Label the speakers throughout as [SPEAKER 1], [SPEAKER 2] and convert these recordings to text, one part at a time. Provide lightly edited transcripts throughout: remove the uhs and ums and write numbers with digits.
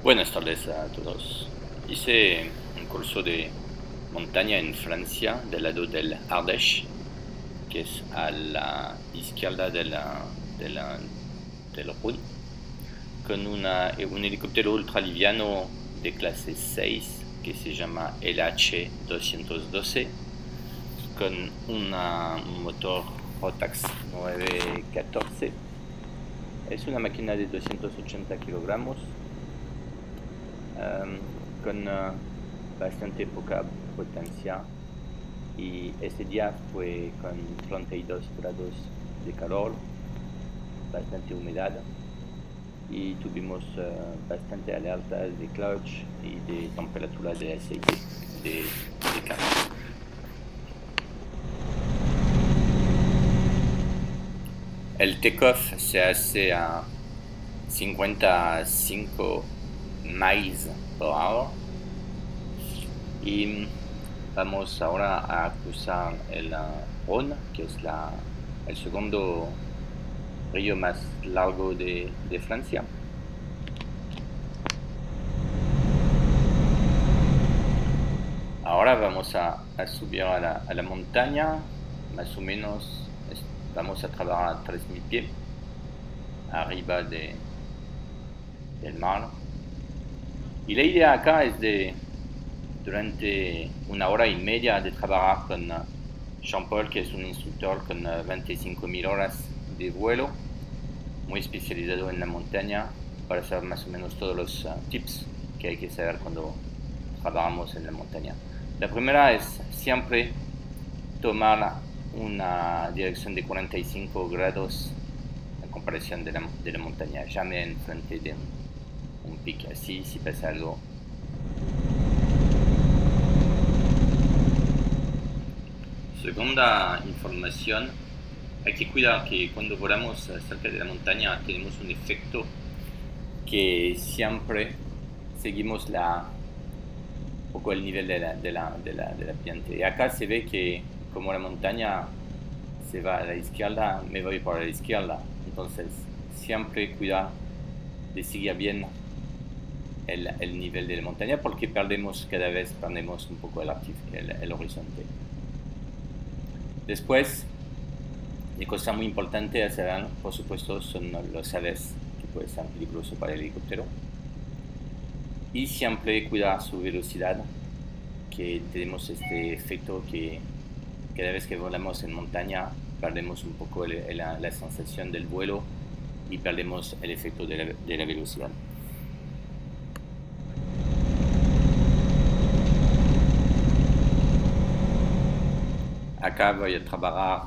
[SPEAKER 1] Buenas tardes a todos. Hice un curso de montaña en Francia, del lado del Ardèche, que es a la izquierda del Rhône, con un helicóptero ultraliviano de clase 6 que se llama LH-212, con un motor Rotax 914. Es una máquina de 280 kilogramos, con bastante poca potencia, y ese día fue con 32 grados de calor, bastante humedad, y tuvimos bastante alertas de clutch y de temperatura de aceite de carga. El takeoff se hace a 55 miles por hora y vamos ahora a cruzar el Rhône, que es el segundo río más largo de Francia. Ahora vamos a subir a la montaña, más o menos vamos a trabajar a 3000 pies arriba del mar. Y la idea acá es durante una hora y media de trabajar con Jean-Paul, que es un instructor con 25.000 horas de vuelo, muy especializado en la montaña, para saber más o menos todos los tips que hay que saber cuando trabajamos en la montaña. La primera es siempre tomar una dirección de 45 grados en comparación de la montaña, jamais en frente de un pic, así si pasa algo. Segunda información, hay que cuidar que cuando volamos cerca de la montaña tenemos un efecto que siempre seguimos un poco el nivel de la ambiente. Y acá se ve que como la montaña se va a la izquierda, me voy por la izquierda. Entonces siempre cuidar de seguir bien el nivel de la montaña, porque cada vez perdemos un poco el horizonte. Después, una cosa muy importante a saber, por supuesto, son los aves, que puede ser peligroso para el helicóptero. Y siempre cuidar su velocidad, que tenemos este efecto que cada vez que volamos en montaña perdemos un poco la sensación del vuelo y perdemos el efecto de la velocidad. Acá voy a trabajar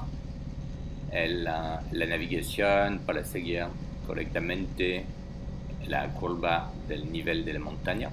[SPEAKER 1] la navegación para seguir correctamente la curva del nivel de la montaña.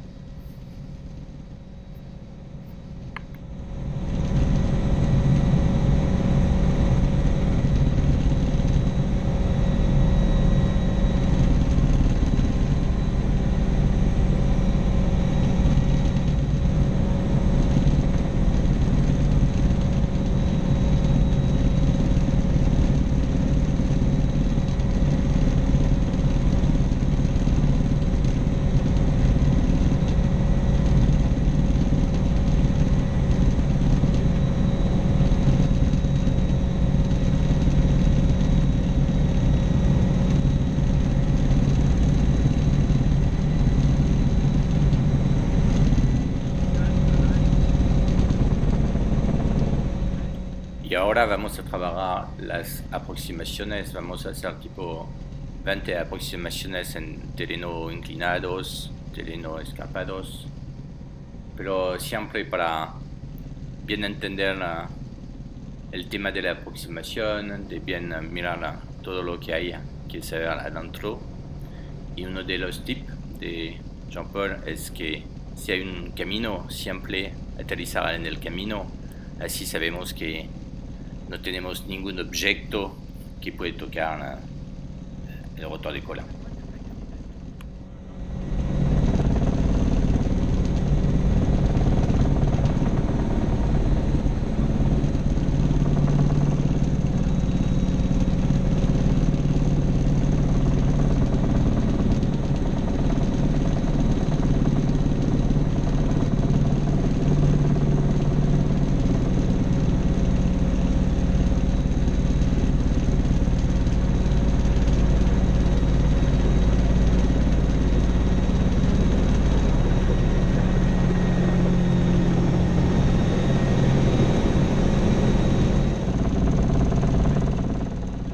[SPEAKER 1] Y ahora vamos a trabajar las aproximaciones, vamos a hacer tipo 20 aproximaciones en terreno inclinados, terreno escarpados, pero siempre para bien entender el tema de la aproximación, de bien mirar todo lo que hay que saber adentro. Y uno de los tips de Jean-Paul es que si hay un camino, siempre aterrizar en el camino, así sabemos que no tenemos ningún objeto que puede tocar el rotor de cola.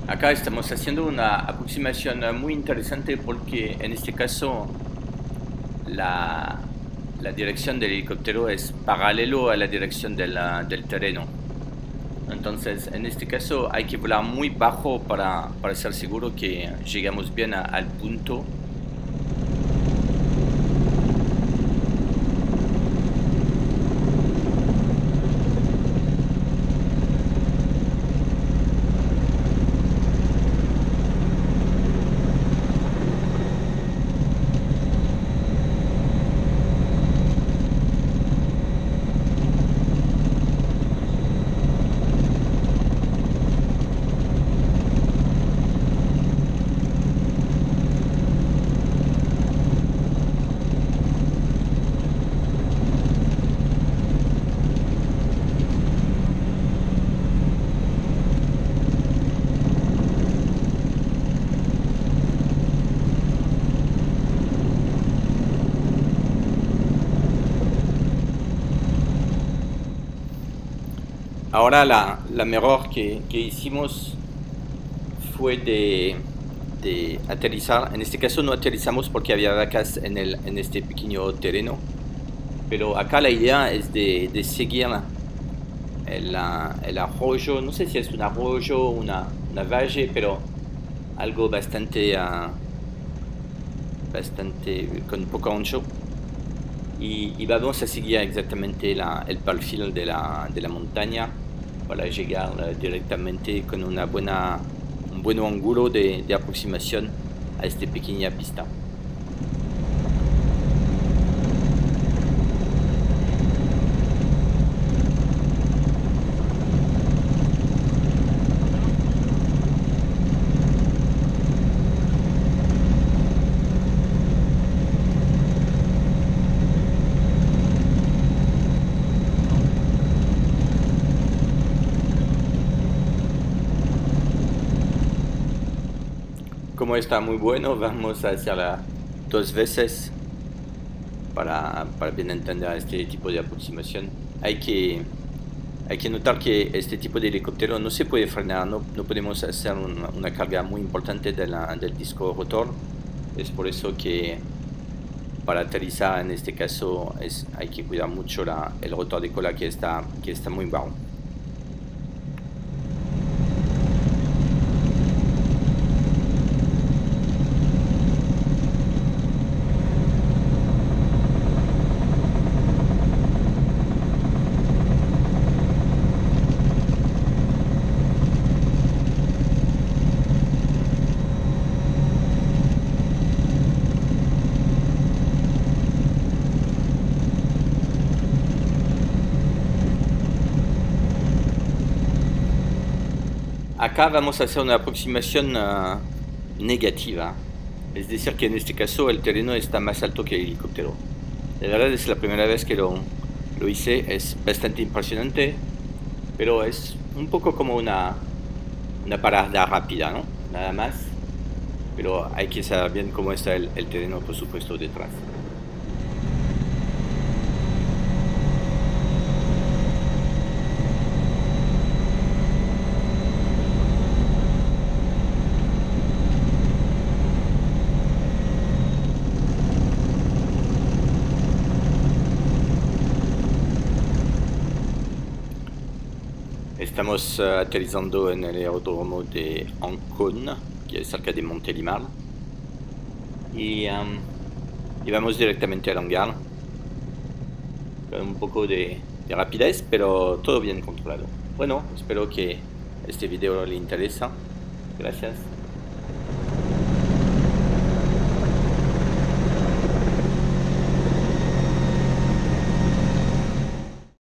[SPEAKER 1] Acá estamos haciendo una aproximación muy interesante porque en este caso la, la dirección del helicóptero es paralelo a la dirección del terreno. Entonces, en este caso hay que volar muy bajo para ser seguro que llegamos bien al punto. Ahora la mejor que hicimos fue de aterrizar. En este caso no aterrizamos porque había vacas en este pequeño terreno. Pero acá la idea es de seguir el arroyo. No sé si es un arroyo o una valle, pero algo bastante con poco ancho. Y vamos a seguir exactamente el perfil de la montaña para llegar directamente con un buen ángulo de aproximación a esta pequeña pista. Como está muy bueno, vamos a hacerla 2 veces para bien entender este tipo de aproximación. Hay que notar que este tipo de helicóptero no se puede frenar, no podemos hacer una carga muy importante del disco rotor. Es por eso que para aterrizar en este caso hay que cuidar mucho el rotor de cola que está muy bajo. Acá vamos a hacer una aproximación negativa, es decir que en este caso el terreno está más alto que el helicóptero. La verdad es la primera vez que lo hice, es bastante impresionante, pero es un poco como una parada rápida, ¿no? Nada más, pero hay que saber bien cómo está el terreno, por supuesto, detrás. Estamos aterrizando en el aeródromo de Ancón, que es cerca de Montelimar, y vamos directamente al hangar con un poco de rapidez, pero todo bien controlado. Bueno, espero que este video le interesa. Gracias.